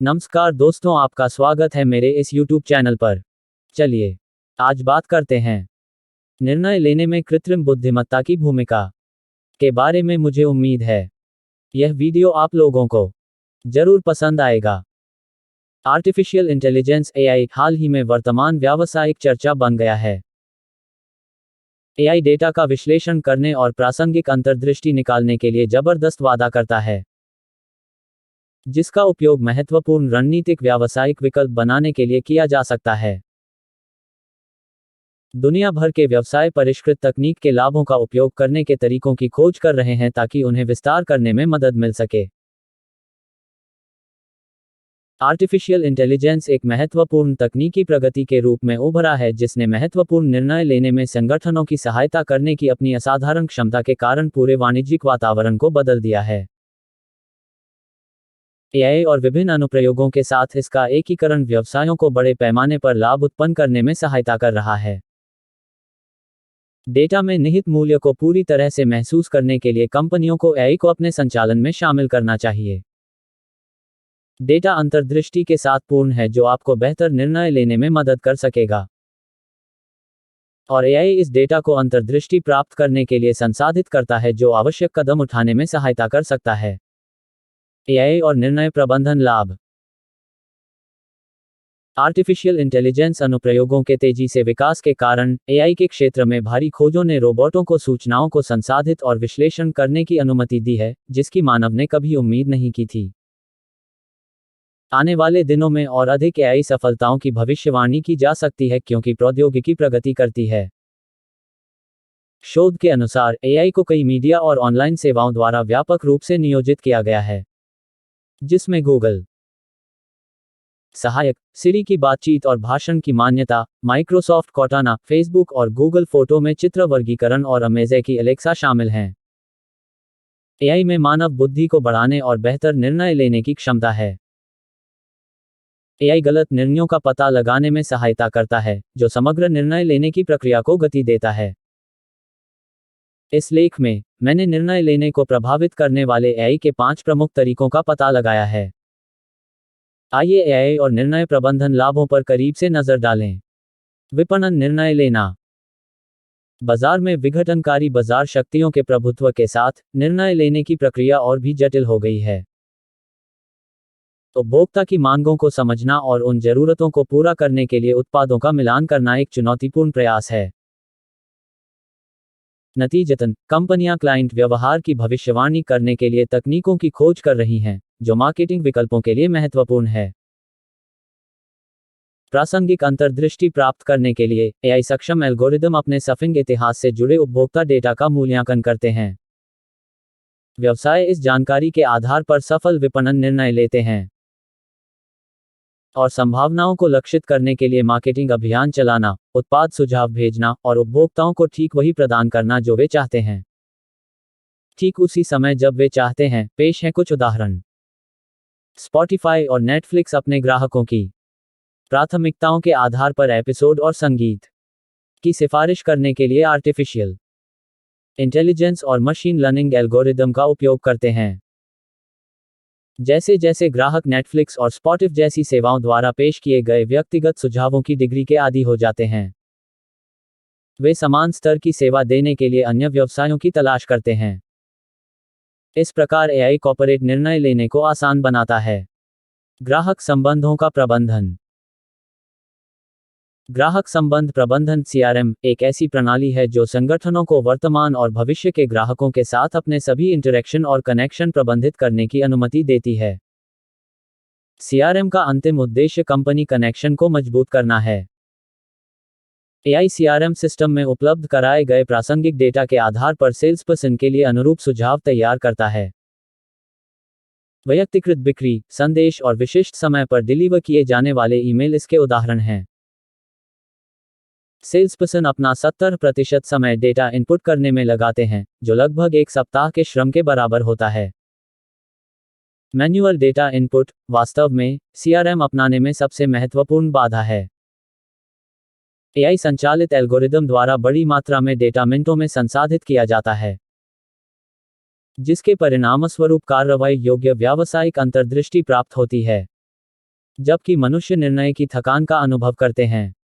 नमस्कार दोस्तों, आपका स्वागत है मेरे इस YouTube चैनल पर। चलिए आज बात करते हैं निर्णय लेने में कृत्रिम बुद्धिमत्ता की भूमिका के बारे में। मुझे उम्मीद है यह वीडियो आप लोगों को जरूर पसंद आएगा। आर्टिफिशियल इंटेलिजेंस AI हाल ही में वर्तमान व्यावसायिक चर्चा बन गया है। AI डेटा का विश्लेषण करने और प्रासंगिक अंतर्दृष्टि निकालने के लिए जबरदस्त वादा करता है, जिसका उपयोग महत्वपूर्ण रणनीतिक व्यावसायिक विकल्प बनाने के लिए किया जा सकता है। दुनिया भर के व्यवसाय परिष्कृत तकनीक के लाभों का उपयोग करने के तरीकों की खोज कर रहे हैं ताकि उन्हें विस्तार करने में मदद मिल सके। आर्टिफिशियल इंटेलिजेंस एक महत्वपूर्ण तकनीकी प्रगति के रूप में उभरा है जिसने महत्वपूर्ण निर्णय लेने में संगठनों की सहायता करने की अपनी असाधारण क्षमता के कारण पूरे वाणिज्यिक वातावरण को बदल दिया है। AI और विभिन्न अनुप्रयोगों के साथ इसका एकीकरण व्यवसायों को बड़े पैमाने पर लाभ उत्पन्न करने में सहायता कर रहा है। डेटा में निहित मूल्य को पूरी तरह से महसूस करने के लिए कंपनियों को AI को अपने संचालन में शामिल करना चाहिए। डेटा अंतर्दृष्टि के साथ पूर्ण है जो आपको बेहतर निर्णय लेने में मदद कर सकेगा, और AI इस डेटा को अंतर्दृष्टि प्राप्त करने के लिए संसाधित करता है जो आवश्यक कदम उठाने में सहायता कर सकता है। AI और निर्णय प्रबंधन लाभ। आर्टिफिशियल इंटेलिजेंस अनुप्रयोगों के तेजी से विकास के कारण AI के क्षेत्र में भारी खोजों ने रोबोटों को सूचनाओं को संसाधित और विश्लेषण करने की अनुमति दी है, जिसकी मानव ने कभी उम्मीद नहीं की थी। आने वाले दिनों में और अधिक AI सफलताओं की भविष्यवाणी की जा सकती है क्योंकि प्रौद्योगिकी प्रगति करती है। शोध के अनुसार AI को कई मीडिया और ऑनलाइन सेवाओं द्वारा व्यापक रूप से नियोजित किया गया है, जिसमें गूगल सहायक, सिरी की बातचीत और भाषण की मान्यता, माइक्रोसॉफ्ट कॉर्टाना, फेसबुक और गूगल फोटो में चित्र वर्गीकरण और अमेज़न की एलेक्सा शामिल हैं। AI में मानव बुद्धि को बढ़ाने और बेहतर निर्णय लेने की क्षमता है। AI गलत निर्णयों का पता लगाने में सहायता करता है, जो समग्र निर्णय लेने की प्रक्रिया को गति देता है। इस लेख में मैंने निर्णय लेने को प्रभावित करने वाले AI के 5 प्रमुख तरीकों का पता लगाया है। आइए AI और निर्णय प्रबंधन लाभों पर करीब से नजर डालें। विपणन निर्णय लेना। बाजार में विघटनकारी बाजार शक्तियों के प्रभुत्व के साथ निर्णय लेने की प्रक्रिया और भी जटिल हो गई है। उपभोक्ता की मांगों को समझना और उन जरूरतों को पूरा करने के लिए उत्पादों का मिलान करना एक चुनौतीपूर्ण प्रयास है। नतीजतन, कंपनियां क्लाइंट व्यवहार की भविष्यवाणी करने के लिए तकनीकों की खोज कर रही हैं, जो मार्केटिंग विकल्पों के लिए महत्वपूर्ण है। प्रासंगिक अंतर्दृष्टि प्राप्त करने के लिए AI सक्षम एल्गोरिदम अपने सर्फिंग इतिहास से जुड़े उपभोक्ता डेटा का मूल्यांकन करते हैं। व्यवसाय इस जानकारी के आधार पर सफल विपणन निर्णय लेते हैं और संभावनाओं को लक्षित करने के लिए मार्केटिंग अभियान चलाना, उत्पाद सुझाव भेजना और उपभोक्ताओं को ठीक वही प्रदान करना जो वे चाहते हैं, ठीक उसी समय जब वे चाहते हैं। पेश हैं कुछ उदाहरण। स्पॉटिफाई और नेटफ्लिक्स अपने ग्राहकों की प्राथमिकताओं के आधार पर एपिसोड और संगीत की सिफारिश करने के लिए आर्टिफिशियल इंटेलिजेंस और मशीन लर्निंग एल्गोरिदम का उपयोग करते हैं। जैसे जैसे ग्राहक नेटफ्लिक्स और स्पॉटिफ जैसी सेवाओं द्वारा पेश किए गए व्यक्तिगत सुझावों की डिग्री के आदी हो जाते हैं, वे समान स्तर की सेवा देने के लिए अन्य व्यवसायों की तलाश करते हैं। इस प्रकार AI कॉर्पोरेट निर्णय लेने को आसान बनाता है। ग्राहक संबंधों का प्रबंधन। ग्राहक संबंध प्रबंधन CRM एक ऐसी प्रणाली है जो संगठनों को वर्तमान और भविष्य के ग्राहकों के साथ अपने सभी इंटरैक्शन और कनेक्शन प्रबंधित करने की अनुमति देती है। CRM का अंतिम उद्देश्य कंपनी कनेक्शन को मजबूत करना है। AI CRM सिस्टम में उपलब्ध कराए गए प्रासंगिक डेटा के आधार पर सेल्सपर्सन के लिए अनुरूप सुझाव तैयार करता है। व्यक्तिकृत बिक्री संदेश और विशिष्ट समय पर डिलीवर किए जाने वाले ईमेल इसके उदाहरण हैं। सेल्सपर्सन अपना 70% समय डेटा इनपुट करने में लगाते हैं, जो लगभग एक सप्ताह के श्रम के बराबर होता है। मैन्युअल डेटा इनपुट वास्तव में CRM अपनाने में सबसे महत्वपूर्ण बाधा है। AI संचालित एल्गोरिदम द्वारा बड़ी मात्रा में डेटा मिनटों में संसाधित किया जाता है, जिसके परिणामस्वरूप कार्रवाई योग्य व्यावसायिक अंतर्दृष्टि प्राप्त होती है। जबकि मनुष्य निर्णय की थकान का अनुभव करते हैं।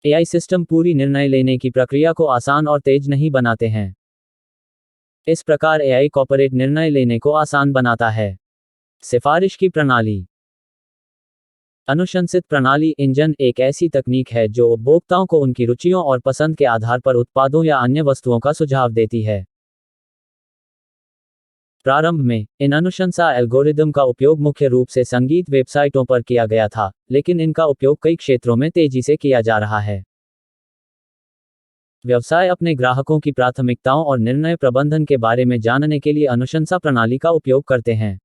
एआई सिस्टम पूरी निर्णय लेने की प्रक्रिया को आसान और तेज नहीं बनाते हैं। इस प्रकार एआई कॉर्पोरेट निर्णय लेने को आसान बनाता है। सिफारिश की प्रणाली। अनुशंसित प्रणाली इंजन एक ऐसी तकनीक है जो उपभोक्ताओं को उनकी रुचियों और पसंद के आधार पर उत्पादों या अन्य वस्तुओं का सुझाव देती है। प्रारंभ में इन अनुशंसा एल्गोरिदम का उपयोग मुख्य रूप से संगीत वेबसाइटों पर किया गया था, लेकिन इनका उपयोग कई क्षेत्रों में तेजी से किया जा रहा है। व्यवसाय अपने ग्राहकों की प्राथमिकताओं और निर्णय प्रबंधन के बारे में जानने के लिए अनुशंसा प्रणाली का उपयोग करते हैं।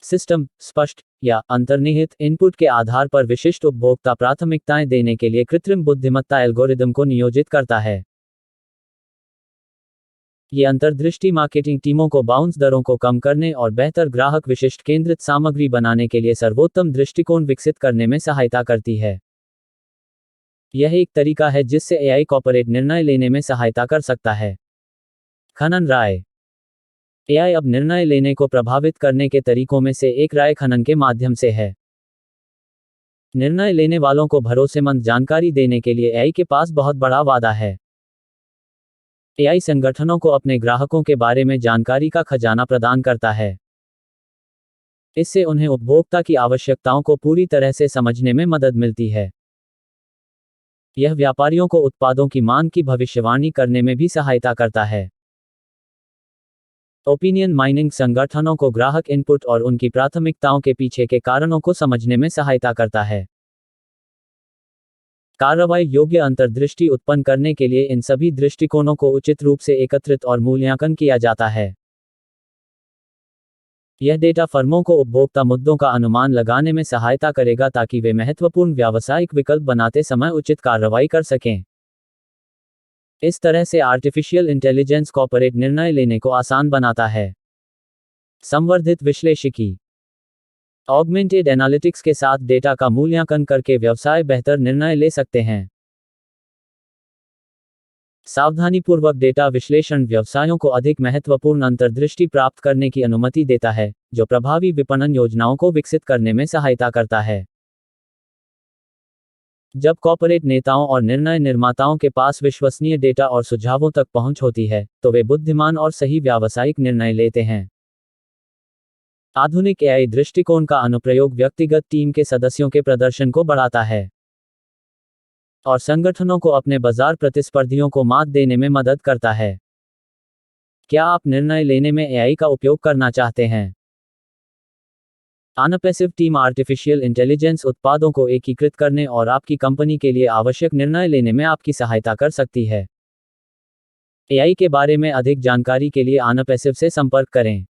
सिस्टम स्पष्ट या अंतर्निहित इनपुट के आधार पर विशिष्ट उपभोक्ता प्राथमिकताएं देने के लिए कृत्रिम बुद्धिमत्ता एल्गोरिदम को नियोजित करता है। ये अंतर्दृष्टि मार्केटिंग टीमों को बाउंस दरों को कम करने और बेहतर ग्राहक विशिष्ट केंद्रित सामग्री बनाने के लिए सर्वोत्तम दृष्टिकोण विकसित करने में सहायता करती है। यह एक तरीका है जिससे एआई कॉर्पोरेट निर्णय लेने में सहायता कर सकता है। खनन राय। एआई अब निर्णय लेने को प्रभावित करने के तरीकों में से एक राय खनन के माध्यम से है। निर्णय लेने वालों को भरोसेमंद जानकारी देने के लिए एआई के पास बहुत बड़ा वादा है। एआई संगठनों को अपने ग्राहकों के बारे में जानकारी का खजाना प्रदान करता है। इससे उन्हें उपभोक्ता की आवश्यकताओं को पूरी तरह से समझने में मदद मिलती है। यह व्यापारियों को उत्पादों की मांग की भविष्यवाणी करने में भी सहायता करता है। ओपिनियन माइनिंग संगठनों को ग्राहक इनपुट और उनकी प्राथमिकताओं के पीछे के कारणों को समझने में सहायता करता है। कार्रवाई योग्य अंतर्दृष्टि उत्पन्न करने के लिए इन सभी दृष्टिकोणों को उचित रूप से एकत्रित और मूल्यांकन किया जाता है। यह डेटा फर्मों को उपभोक्ता मुद्दों का अनुमान लगाने में सहायता करेगा ताकि वे महत्वपूर्ण व्यावसायिक विकल्प बनाते समय उचित कार्रवाई कर सकें। इस तरह से आर्टिफिशियल इंटेलिजेंस कॉर्पोरेट निर्णय लेने को आसान बनाता है। संवर्धित विश्लेषिकी। ऑगमेंटेड एनालिटिक्स के साथ डेटा का मूल्यांकन करके व्यवसाय बेहतर निर्णय ले सकते हैं। सावधानीपूर्वक डेटा विश्लेषण व्यवसायों को अधिक महत्वपूर्ण अंतर्दृष्टि प्राप्त करने की अनुमति देता है, जो प्रभावी विपणन योजनाओं को विकसित करने में सहायता करता है। जब कॉर्पोरेट नेताओं और निर्णय निर्माताओं के पास विश्वसनीय डेटा और सुझावों तक पहुंच होती है, तो वे बुद्धिमान और सही व्यावसायिक निर्णय लेते हैं। आधुनिक एआई दृष्टिकोण का अनुप्रयोग व्यक्तिगत टीम के सदस्यों के प्रदर्शन को बढ़ाता है और संगठनों को अपने बाजार प्रतिस्पर्धियों को मात देने में मदद करता है। क्या आप निर्णय लेने में एआई का उपयोग करना चाहते हैं? अनपैसिव टीम आर्टिफिशियल इंटेलिजेंस उत्पादों को एकीकृत करने और आपकी कंपनी के लिए आवश्यक निर्णय लेने में आपकी सहायता कर सकती है। एआई के बारे में अधिक जानकारी के लिए अनपैसिव से संपर्क करें।